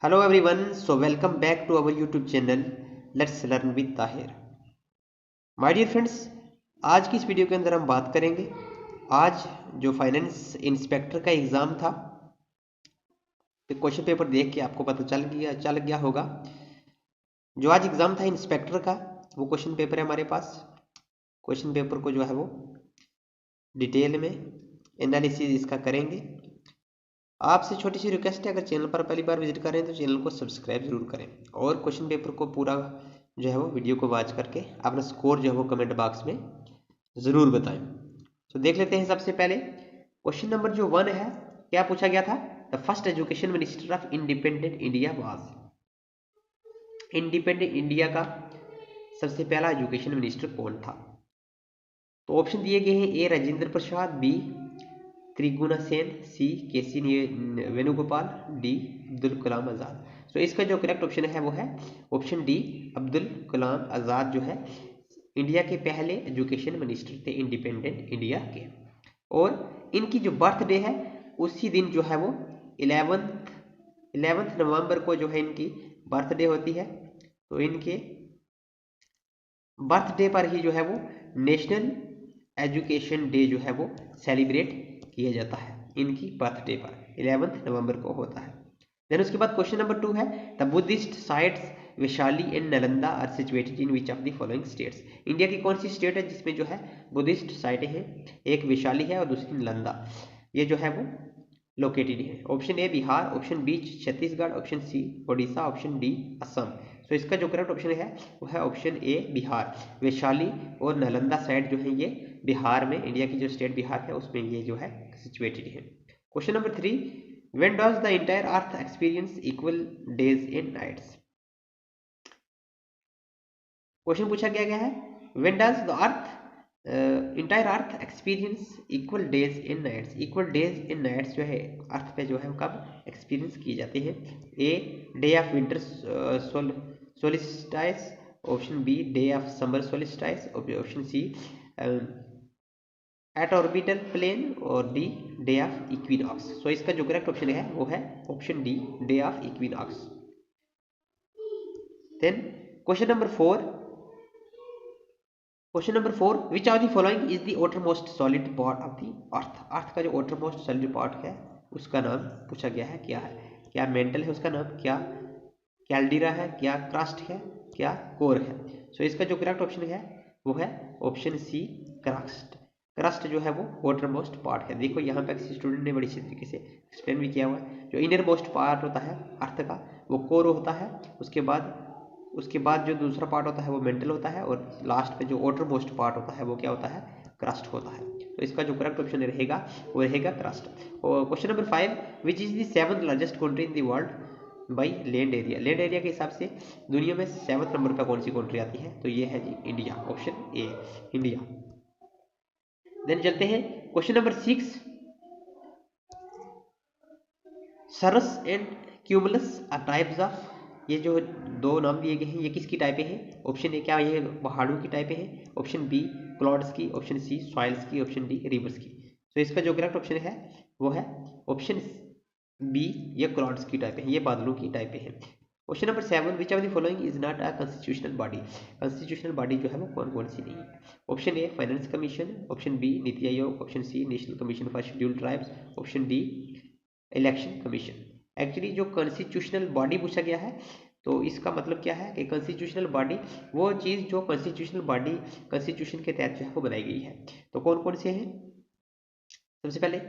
Hello everyone, so welcome back to our YouTube channel Let's Learn with Tahir. My dear friends, आज की इस video के अंदर हम बात करेंगे। आज जो फाइनेंस इंस्पेक्टर का एग्ज़ाम था, तो क्वेश्चन पेपर देख के आपको पता चल गया होगा। जो आज एग्ज़ाम था इंस्पेक्टर का, वो क्वेश्चन पेपर है हमारे पास। क्वेश्चन पेपर को जो है वो डिटेल में एनालिसिस इसका करेंगे। आपसे छोटी सी रिक्वेस्ट है, अगर चैनल पर पहली बार विजिट करें तो चैनल को सब्सक्राइब जरूर करें और क्वेश्चन पेपर को पूरा जो है वो वीडियो को वॉच करके अपना स्कोर जो है वो कमेंट बॉक्स में ज़रूर बताएं। तो देख लेते हैं। सबसे पहले क्वेश्चन नंबर जो 1 है, क्या पूछा गया था? The first education minister of independent India was. Independent India का सबसे पहला एजुकेशन मिनिस्टर कौन था? तो ऑप्शन दिए गए हैं। ए राजेंद्र प्रसाद, बी त्रिगुना सेन, सी केसी वेणुगोपाल, डी अब्दुल कलाम आज़ाद। तो इसका जो करेक्ट ऑप्शन है वो है ऑप्शन डी, अब्दुल कलाम आज़ाद जो है इंडिया के पहले एजुकेशन मिनिस्टर थे इंडिपेंडेंट इंडिया के। और इनकी जो बर्थडे है उसी दिन जो है वो 11 नवंबर को जो है इनकी बर्थडे होती है। तो इनके बर्थडे पर ही जो है वो नेशनल एजुकेशन डे जो है वो सेलिब्रेट किया जाता है। इनकी बर्थडे पर 11 नवंबर को होता है। देन उसके बाद क्वेश्चन नंबर 2 है, the Buddhist sites Vaishali and Nalanda are situated in which of the following states. India की कौन सी स्टेट है जिसमें जो है बुद्धिस्ट साइटें हैं? एक वैशाली है और दूसरी नालंदा। ये जो है वो लोकेटेड है। Option A Bihar, option B Chhattisgarh, option C Odisha, option D Assam. तो इसका जो करेक्ट ऑप्शन है वो है ऑप्शन ए बिहार। वैशाली और नालंदा साइड जो है ये बिहार में, इंडिया की जो स्टेट बिहार है उसमें ये जो है सिचुएटेड है। Question number 3, when does the entire earth experience equal days and nights. Question पूछा गया है, when does the earth entire earth experience equal days and nights. Equal days and nights जो है अर्थ पे जो है कब एक्सपीरियंस किए जाते हैं? A day of winter solstice, option B day of summer solstice, option C at orbital plane, और D day of equinox. So इसका जो करेक्ट ऑप्शन है वो है option D day of equinox. Then question number 4, question number 4, which of the following is the outer most solid part of the earth. Earth का जो outer most solid part है उसका नाम पूछा गया है, क्या है? क्या मेंटल है उसका नाम, क्या कैल्डिरा है, क्या क्रस्ट है, क्या कोर है? सो इसका जो करेक्ट ऑप्शन है वो है ऑप्शन सी क्रस्ट। क्रस्ट जो है वो वाटर मोस्ट पार्ट है। देखो यहाँ पे किसी स्टूडेंट ने बड़ी अच्छी तरीके से एक्सप्लेन भी किया हुआ है। जो इनर मोस्ट पार्ट होता है अर्थ का वो कोर होता है। उसके बाद जो दूसरा पार्ट होता है वो मेंटल होता है, और लास्ट पे जो वाटर मोस्ट पार्ट होता है वो क्या होता है? क्रस्ट होता है। तो इसका जो करेक्ट ऑप्शन रहेगा वो रहेगा क्रस्ट। और question number 5, which is the 7th largest country in the world by land area. Land area के हिसाब से दुनिया में 7th नंबर पर कौन सी कंट्री आती है? तो ये है जी India, option A India. Then चलते हैं question number 6, cirrus and cumulus are types of. ये जो दो नाम दिए गए हैं ये किसकी टाइपें हैं? ऑप्शन ए क्या ये पहाड़ों की टाइपें हैं, ऑप्शन बी क्लाउड्स की, ऑप्शन सी सॉइल्स की, ऑप्शन डी रिवर्स की। तो इसका जो करेक्ट ऑप्शन है वो है ऑप्शन बी, ये क्लाउड्स की टाइपें हैं, ये बादलों की टाइपें हैं। Question number 7, which of the following is not a constitutional body. Constitutional body जो है वो कौन कौन सी नहीं है? Option A finance commission, option B NITI Aayog, option C national commission for scheduled tribes, option D election commission. Actually जो constitutional body पूछा गया है तो इसका मतलब क्या है कि कॉन्स्टिट्यूशनल बॉडी वो चीज़ जो कॉन्स्टिट्यूशनल बॉडी कॉन्स्टिट्यूशन के तहत जो है वो बनाई गई है। तो कौन कौन से हैं? सबसे पहले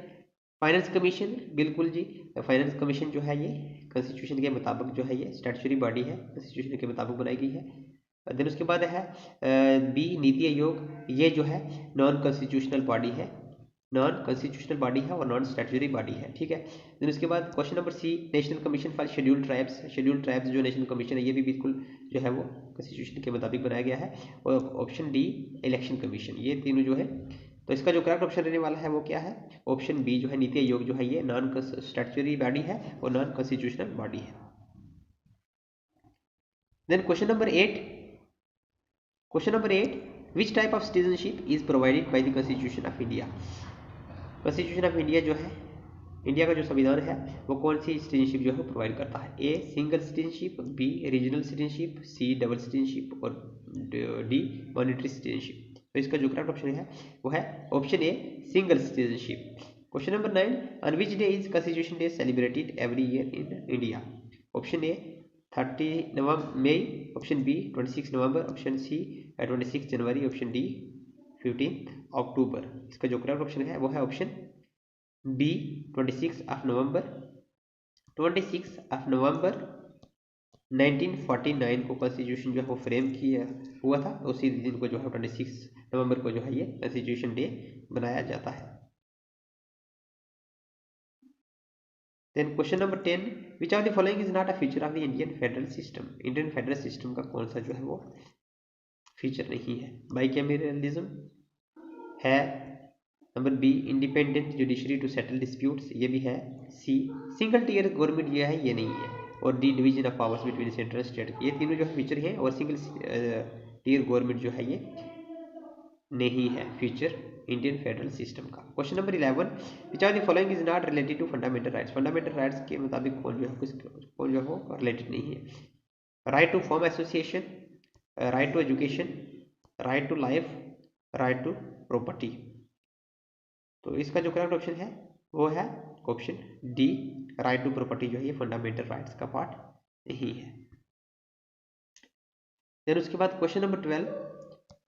फाइनेंस कमीशन, बिल्कुल जी। फाइनेंस कमीशन जो है ये कॉन्स्टिट्यूशन के मुताबिक जो है ये स्टैट्यूटरी बॉडी है, कॉन्स्टिट्यूशन के मुताबिक बनाई गई है। देन उसके बाद है बी नीति आयोग, ये जो है नॉन कॉन्स्टिट्यूशनल बॉडी है, नॉन कॉन्स्टिट्यूशनल बॉडी है और नॉन स्टैट्यूटरी बॉडी है, ठीक है। देन उसके बाद question number C, national commission for scheduled tribes. Scheduled tribes जो नेशनल कमीशन है ये भी बिल्कुल जो है वो कॉन्स्टिट्यूशन के मुताबिक बनाया गया है। और ऑप्शन डी इलेक्शन कमीशन, ये तीनों जो है। तो इसका जो करेक्ट ऑप्शन रहने वाला है वो क्या है? ऑप्शन बी जो है नीति आयोग जो है ये नॉन स्टैट्यूटरी बॉडी है और नॉन कॉन्स्टिट्यूशनल बॉडी है। Then question number 8, question number 8, which type of citizenship is provided by the constitution of India. Constitution of India जो है इंडिया का जो संविधान है वो कौन सी सिटीजनशिप जो है प्रोवाइड करता है? A single citizenship, B regional citizenship, C double citizenship और डी मॉनिटरी सिटीजनशिप। तो इसका जो करेक्ट ऑप्शन है वो है option A single citizenship. Question number 9, on which day is constitution day celebrated every year in India? Option A 30 November May, option B 26 November, option C 26 January, option D 15 October. इसका जो correct option है वो है option B 26 of November. 26 of November 1949 को constitution जो है वो frame किया हुआ था, उसी दिन को जो है 26 नवंबर को जो है ये कॉन्स्टिट्यूशन डे बनाया जाता है। Then question number 10, which of the following is not a feature of the Indian federal system? Indian federal system का कौन सा जो है वो फीचर नहीं है? बाइकैमेरलिज्म है, number B independent judiciary to settle disputes, ये भी है, सी सिंगल टीयर गवर्नमेंट ये है, ये नहीं है, और D division of powers between central state. ये तीनों जो है फीचर हैं और सिंगल टीयर गवर्नमेंट जो है ये नहीं है फीचर इंडियन फेडरल सिस्टम का। Question number 11, which are the following is not related to fundamental rights? Fundamental rights के मुताबिक कौन जो है वो रिलेटेड नहीं है? Right to form association, right to education, right to life, right to property. तो इसका जो करेक्ट ऑप्शन है वो है option D, right to property जो है ये फंडामेंटल राइट्स का पार्ट नहीं है। फिर उसके बाद question number 12,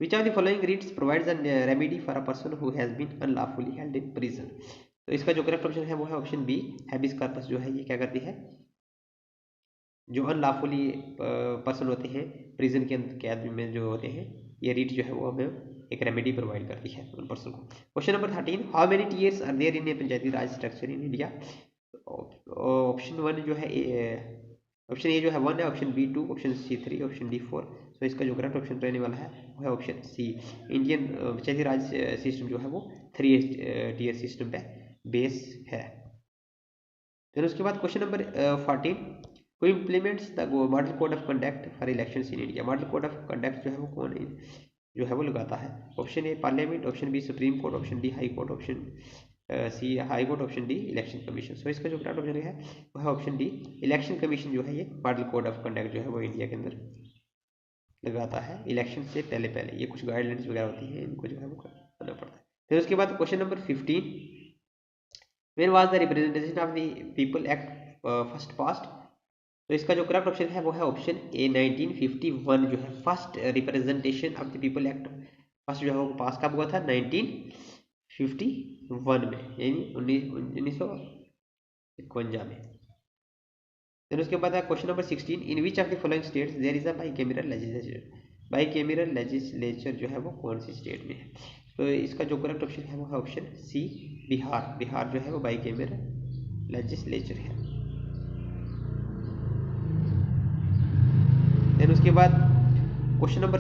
which of the following writs provides a remedy for a person who has been unlawfully held in prison? तो इसका जो करेक्ट ऑप्शन है वो है ऑप्शन बी, हैबिस कॉर्पस जो है ये क्या करती है, जो अनलॉफुली पर्सन होते हैं प्रिजन के कैद में जो होते हैं, ये रीट जो है वो हमें एक रेमेडी प्रोवाइड करती है उन पर्सन को। Question number 13, how many tiers are there in a Panchayati Raj structure in India? Option 1 जो है ऑप्शन ए जो है 1 है, option B 2, option C 3, option D 4। तो इसका जो करेक्ट ऑप्शन रहने वाला है वो है ऑप्शन सी, इंडियन पंचायती राज सिस्टम जो है वो 3 टीयर सिस्टम पे बेस है। फिर उसके बाद question number 14, who implements the model code of conduct for elections in India? Model code of conduct जो है वो कौन जो है वो लगाता है? Option A parliament, option B supreme court, option D high court, option C high court, option D election commission. So इसका जो करेक्ट ऑप्शन है वो है ऑप्शन डी, इलेक्शन कमीशन जो है ये मॉडल कोड ऑफ कंडक्ट जो है वो इंडिया के अंदर लगाता है इलेक्शन से पहले पहले। ये कुछ गाइडलाइंस वगैरह होती है, इनको जो है वो करना पड़ता है। फिर उसके बाद question number 15, when was the representation of the people act first passed? तो इसका जो करेक्ट ऑप्शन है वो है ऑप्शन ए 1951 जो है first representation of the people act first जो है वो पास कब हुआ था? 1951 में, यानी 1951 में। फिर उसके बाद है question number 16, in which of the following states there is a bicameral legislature? Bicameral legislature जो है वो कौन सी स्टेट में है? तो इसका जो करेक्ट ऑप्शन है वो है ऑप्शन सी, बिहार। बिहार जो है वो बाइकैमरल लेजिस्लेचर है। देन उसके बाद question number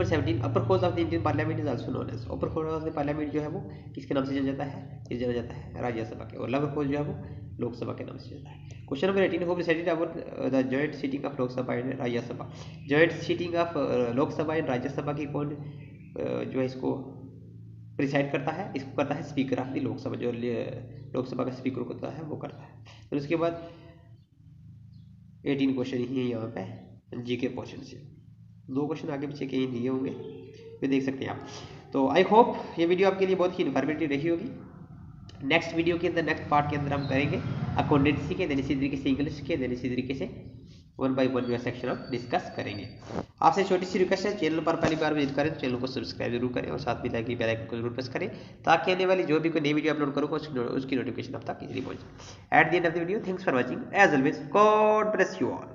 17, upper house of the Indian parliament is also known as? Upper house of the parliament जो है वो किसके नाम से जाना जाता है? इस जाना जाता है राज्यसभा के, और लोअर हाउस जो है वो लोकसभा के नाम से जाता है। Question number 18, who presided over the joint sitting of Lok Sabha and Rajya Sabha? Joint sitting of Lok Sabha and Rajya Sabha की कौन जो है इसको प्रिसाइड करता है? इसको करता है स्पीकर ऑफ द लोकसभा, जो लोकसभा का स्पीकर होता है वो करता है। फिर उसके बाद 18 क्वेश्चन ही है यहाँ पे जीके पोर्शन से, 2 क्वेश्चन आगे पीछे कहीं दिए होंगे, ये देख सकते हैं आप। तो आई होप ये वीडियो आपके लिए बहुत ही इन्फॉर्मेटिव रही होगी। नेक्स्ट वीडियो के अंदर, नेक्स्ट पार्ट के अंदर हम करेंगे अकाउंटेंसी के, देन इसी तरीके से इंग्लिश के, देन इसी तरीके से 1 बाय 1 जो सेक्शन हम डिस्कस करेंगे। आपसे छोटी सी रिक्वेस्ट है, चैनल पर पहली बार विजिट करें तो चैनल को सब्सक्राइब जरूर करें और साथ में लाइक बेल आइकन को जरूर प्रेस करें, ताकि आने वाली जो भी कोई नई वीडियो अपलोड करूँगा उसकी नोटिफिकेशन आप तक इजीली पहुंचे। At the end of the video, thanks for watching, as always God bless you all.